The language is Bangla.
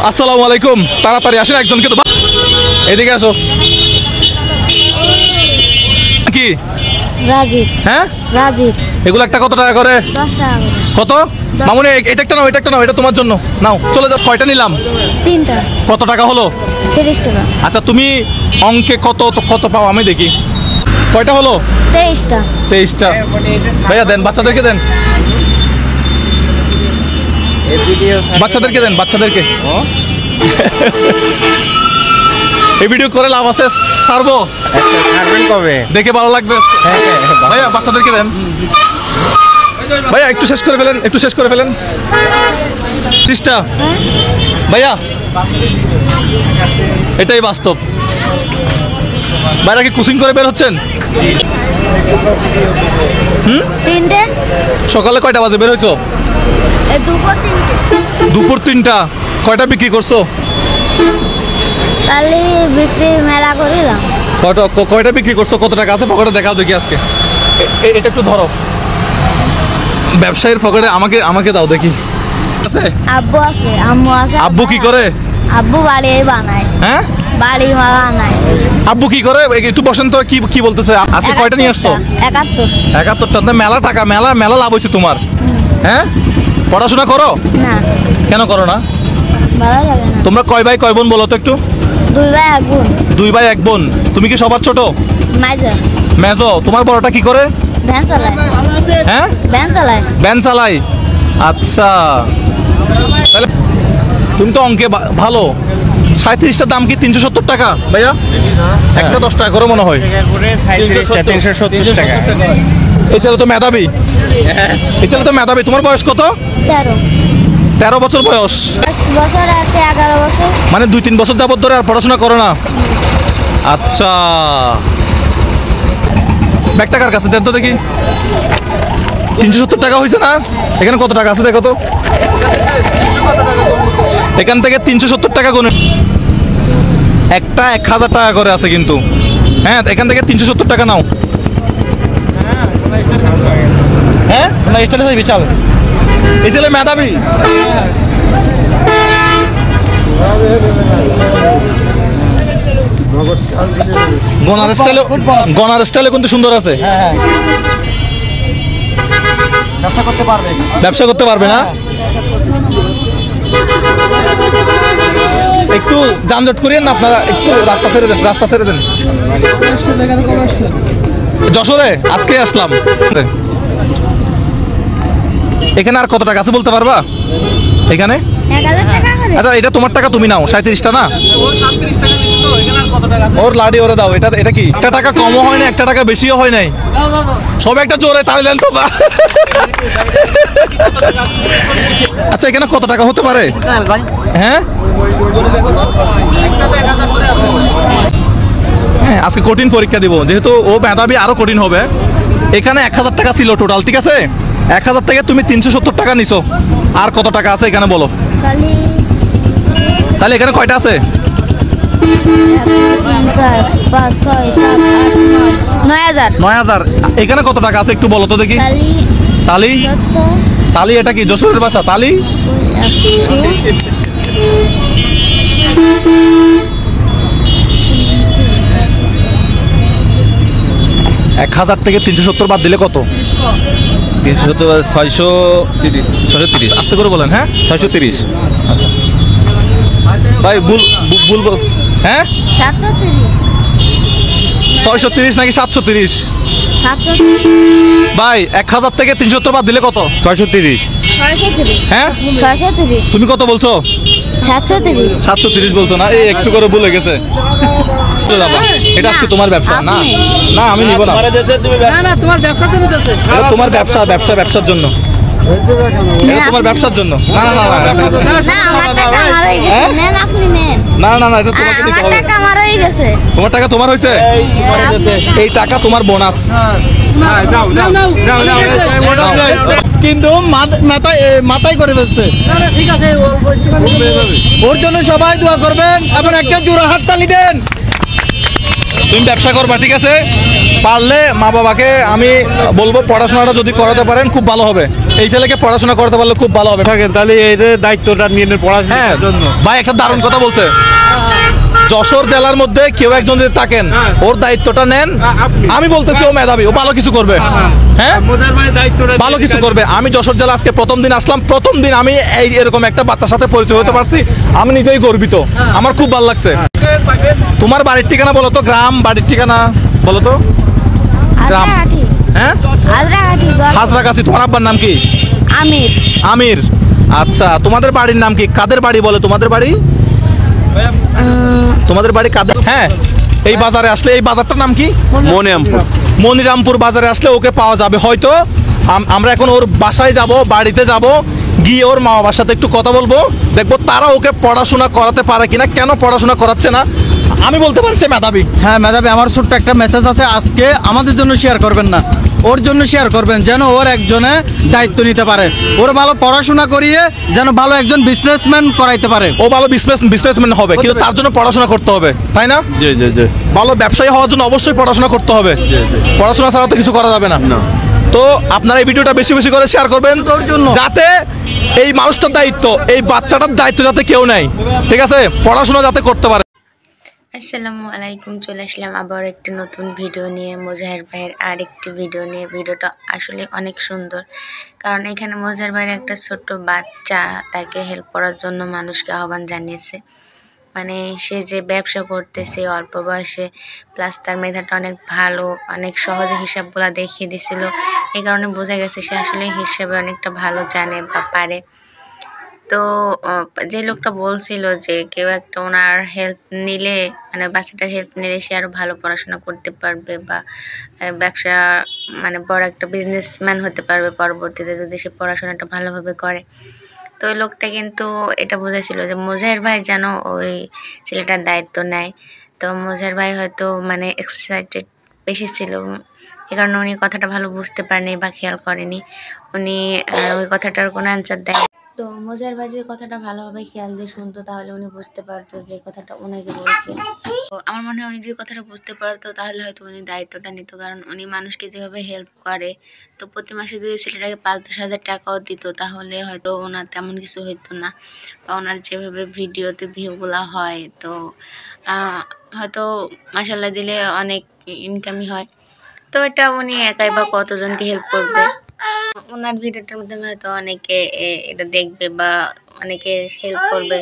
আসসালামু আলাইকুম। তাড়াতাড়ি আসেন, একজনকে তো এদিকে আসো। কি রাজীব? হ্যাঁ রাজীব। এগুলো একটা কত টাকা করে? 10 টাকা করে। কত মামুনি? এটা একটা নাও, এটা একটা নাও, এটা তোমার জন্য নাও। চলে যাও। কয়টা নিলাম? 3টা। কত টাকা হলো? 30 টাকা। আচ্ছা তুমি অঙ্কে কত কত পাও আমি দেখি। কয়টা হলো? 23টা। 23টা। ভাইয়া দেন, বাচ্চাদেরকে দেন, বাচ্চাদেরকে দেন, বাচ্চাদেরকে। এই ভিডিও করে লাভ আছে? ছাড়বো কবে? দেখে ভালো লাগবে। ভাইয়া বাচ্চাদেরকে দেন। ভাইয়া একটু শেষ করে ফেলেন, একটু শেষ করে ফেলেন। 30টা ভাইয়া, এটাই বাস্তব। ভাইরা কি কোচিং করে বের হচ্ছেন? 3টে। সকালে কয়টা বাজে বের হইছো? দুপুর 3টে। দুপুর 3টা। কয়টা বিক্রি করছো? কালি বিক্রি মেলা করিলাম। কয়টা বিক্রি করছো? কত টাকা আছে পকেটে? দেখাও দেখি আজকে। এটা একটু ধরো। ব্যবসায়ীর পকেটে আমাকে দাও দেখি। আছে? আব্বু আছে, আম্মু আছে। আব্বু কি করে? আব্বু বাড়ি বানায়। হ্যাঁ, বাড়ি বানায়। আব্বু কি করে? একটু বসেন তো। কি বলতেছে? আজকে কয়টা নিয়ে আসছো? 71। 71টা। মেলা টাকা, মেলা লাভ হয়েছে তোমার। হ্যাঁ, পড়াশোনা করো না। কেন করো না? ভালো লাগে না। তোমরা কয় ভাই কয় বোন বলো তো একটু? 2 ভাই 1 বোন। 2 ভাই 1 বোন। তুমি কি সবার ছোট? মাইজা। মেজো। তোমার বড়টা কি করে? ভ্যান চালায়। হ্যাঁ, ভ্যান চালায়। ভ্যান চালাই। আচ্ছা, তাহলে তুমি তো অঙ্কে ভালো। 37টার দাম কি 370 টাকা ভাইয়া? একটা 10 টাকা করে মনে হয়। 370 টাকা। এই ছেলে তো মেধাবী, এই ছেলে তো মেধাবী। তোমার বয়স কত? 13। 13 বছর বয়স। 10 বছর আছে, 11 বছর। মানে 2-3 বছর যাবত ধরে আর পড়াশোনা করো না? আচ্ছা, ব্যাগ টাকার কাছে দেন তো দেখি। 370 টাকা হয়েছে না? এখানে কত টাকা আছে দেখো তো। এখান থেকে 370 টাকা গুনে একটা 1000 টাকা করে আছে কিন্তু। হ্যাঁ, এখান থেকে 370 টাকা নাও। হ্যাঁ, বিশাল। এই ছেলে মেধাবী। গনার স্টাইলে কিন্তু সুন্দর আছে। ব্যবসা করতে পারবে না? একটু যানজট করিয়েন না আপনারা, একটু রাস্তা ছেড়ে দেন, রাস্তা ছেড়ে দেন। যশোরে আজকে আসলাম। এখানে আর কত টাকা আছে বলতে পারবা? এখানে 1000 টাকা করে। আচ্ছা, এটা তোমার টাকা, তুমি নাও। 37টা না? ওর লাডি ওরে দাও। এটা কি? একটা টাকা কমও হয় না, একটা টাকা বেশিও হয় নাই। সব একটা জোরে তাড়ি দেন তো। আচ্ছা, এখানে কত টাকা হতে পারে? হ্যাঁ, হ্যাঁ, আজকে কঠিন পরীক্ষা দিব, যেহেতু ও মেধাবী আরো কঠিন হবে। এখানে 1000 টাকা ছিল টোটাল, ঠিক আছে? 1000 থেকে তুমি 370 টাকা নিছো। আর কত টাকা আছে এখানে বলো? তাহলে এখানে কয়টা আছে? 3 4 5 6 7 8 9 9000। এখানে কত টাকা আছে একটু বলো তো দেখি। তালি। 70 তালি এটা কি যশোরের ভাষা? তালি। 1000 থেকে 370 বাদ দিলে কত? 370 630। আস্তে করে বলেন। হ্যাঁ, 630। আচ্ছা ভাই, ভুল বল। হ্যাঁ, 630 নাকি 730? 730। ভাই 1000 থেকে 370 বাদ দিলে কত? 630। হ্যাঁ, 630। তুমি কত বলছো? 730। 730 বলছো না? এই একটু করে ভুলে গেছে। এটা আজকে তোমার ব্যবসা না? না, আমি নিব না। না, তোমার ব্যবসা তো নিতেছে। এটা তোমার ব্যবসার জন্য। এটা তোমার ব্যবসার জন্য। না না না না, না, আমার টাকা আমার হয়ে গেছে। নেন, আপনি নেন। না না না, এটা তোমাকে দিতে আমার হবে। টাকা আমার হয়ে গেছে। তোমার টাকা তোমার হয়েছে? এই টাকা তোমার বোনাস। কিন্তু মাথায় করে ফেলছে। ঠিক আছে, ওর জন্য সবাই দোয়া করবেন এবং একটা জোড়া হাততালি দেন। তুমি ব্যবসা করবা, ঠিক আছে? পারলে মা বাবাকে আমি বলবো পড়াশোনাটা যদি করাতে পারেন খুব ভালো হবে। এই ছেলেকে পড়াশোনা করাতে পারলে খুব ভালো হবে। থাকেন তাহলে এই যে দায়িত্বটা নিয়ে নেন হ্যাঁ পড়াশোনার জন্য। ভাই, একটা দারুণ কথা বলছে। যশোর জেলার মধ্যে কেউ একজন যদি থাকেন, ওর দায়িত্বটা নেন। আমি বলতেছি ও মেধাবী, ও ভালো কিছু করবে। হ্যাঁ, মোজার ভাই দায়িত্বটা ভালো কিছু করবে। আমি যশোর জেলা আজকে প্রথম দিন আসলাম, প্রথম দিন আমি এরকম একটা বাচ্চার সাথে পরিচয় হতে পারছি, আমি নিজেই গর্বিত, আমার খুব ভালো লাগছে। তোমার বাড়ির ঠিকানা বলো তো, গ্রাম বাড়ির ঠিকানা বলো তো। গ্রাম, হাজরাগাঠি হ্যাঁ হাজরাগাঠি হাজরাগাছি। তোমার আব্বার নাম কি? আমির আমির। আচ্ছা, তোমাদের বাড়ির নাম কি? কাদের বাড়ি বলে তোমাদের বাড়ি? তোমাদের বাড়ি কাদের? হ্যাঁ, এই বাজারে আসলে, এই বাজারটার নাম কি? মনিরামপুর। মনিরামপুর বাজারে আসলে ওকে পাওয়া যাবে হয়তো। আমরা এখন ওর বাসায় যাব, বাড়িতে যাব, গিয়ে ওর মা বাবার সাথে একটু কথা বলবো, দেখবো তারা ওকে পড়াশোনা করাতে পারে কিনা, কেন পড়াশোনা করাচ্ছে না। আমি বলতে পারি সে মেধাবী। হ্যাঁ মেধাবী, আমার ছোট্ট একটা মেসেজ আছে, আজকে আমাদের জন্য শেয়ার করবেন না, ওর জন্য শেয়ার করবেন, যেন ওর একজনে দায়িত্ব নিতে পারে, ওর ভালো পড়াশোনা করিয়ে যেন ভালো একজন বিজনেসম্যান করাইতে পারে। ও ভালো বিজনেসম্যান হবে, কিন্তু তার জন্য পড়াশোনা করতে হবে, তাই না? জি জি জি। ভালো ব্যবসায়ী হওয়ার জন্য অবশ্যই পড়াশোনা করতে হবে। পড়াশোনা ছাড়া তো কিছু করা যাবে না। তো আপনারা এই ভিডিওটা বেশি বেশি করে শেয়ার করবেন, ওর জন্য। যাতে এই মানুষটার দায়িত্ব, এই বাচ্চাটার দায়িত্ব যাতে কেউ নেয়, ঠিক আছে? পড়াশোনা যাতে করতে পারে। আসসালামু আলাইকুম, চলে আসলাম আবার একটি নতুন ভিডিও নিয়ে, মোজাহের ভাইয়ের আর একটি ভিডিও নিয়ে। ভিডিওটা আসলে অনেক সুন্দর, কারণ এখানে মোজাহের ভাইয়ের একটা ছোট্ট বাচ্চা তাকে হেল্প করার জন্য মানুষকে আহ্বান জানিয়েছে। মানে সে যে ব্যবসা করতেছে অল্প বয়সে, প্লাস তার মেধাটা অনেক ভালো, অনেক সহজে হিসাবগুলো দেখিয়ে দিছিল। এই কারণে বোঝা গেছে সে আসলে হিসাবে অনেকটা ভালো জানে বা পারে। তো যে লোকটা বলছিল যে কেউ একটা ওনার হেল্প নিলে, মানে বাচ্চাটার হেল্প নিলে সে আরও ভালো পড়াশোনা করতে পারবে বা ব্যবসা, মানে বড় একটা বিজনেসম্যান হতে পারবে পরবর্তীতে যদি সে পড়াশোনাটা ভালোভাবে করে। তো ওই লোকটা কিন্তু এটা বোঝাইছিল যে মোজাহের ভাই যেন ওই ছেলেটার দায়িত্ব নেয়। তো মোজাহের ভাই হয়তো মানে এক্সাইটেড বেশি ছিল, এ কারণে উনি কথাটা ভালো বুঝতে পারেনি বা খেয়াল করেনি, উনি ওই কথাটার কোনো অ্যান্সার দেয়। তো মোজাহের ভাই যদি কথাটা ভালোভাবে খেয়াল দিয়ে শুনতো তাহলে উনি বুঝতে পারতো যে কথাটা ওনাকে বলছে। তো আমার মনে হয় উনি যদি কথাটা বুঝতে পারতো তাহলে হয়তো উনি দায়িত্বটা নিত, কারণ উনি মানুষকে যেভাবে হেল্প করে, তো প্রতি মাসে যদি ছেলেটাকে 5-10 হাজার টাকাও দিত তাহলে হয়তো ওনার তেমন কিছু হইতো না, বা ওনার যেভাবে ভিডিওতে ভিউগুলো হয়, তো হয়তো মাসাল্লাহ দিলে অনেক ইনকামই হয়। তো এটা উনি একাই বা কতজনকে হেল্প করবে, ওনার ভিডিওটার মাধ্যমে হয়তো অনেকে এটা দেখবে বা অনেকে হেল্প করবে।